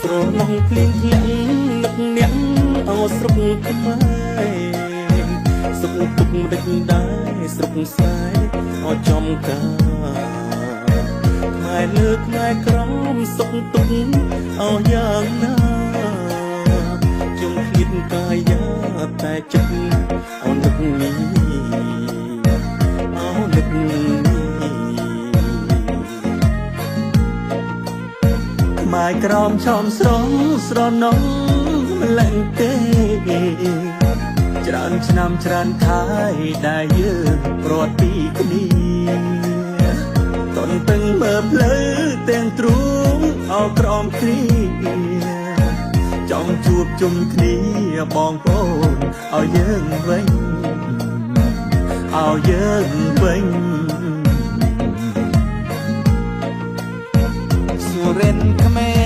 ស្រណងភ្លៀងភ្លាំងនឹកអ្នកអោស្រុកខ្មែរសុខទុក្ខមិនដេចដែរស្រុកស្រែអោចំការខ្មែរលើខ្មែរក្រមសុខទុក្ខអោយ៉ាងណាជុំឃ្លៀតកាយាតែចិត្តអោនឹកនេះអោនឹកខ្មែរក្រមឆោមស្រងស្រណងមិនលែងទេច្រើនឆ្នាំច្រើនខែដែលយើងព្រាត់ពីគ្នាតនពឹងមើលផ្លូវទាំងទ្រូងអោក្រមគ្រាចង់ជួបជុំគ្នាបងប្អូនឲ្យយើងវិញឲ្យយើងវិញសុរិនខ្មែរ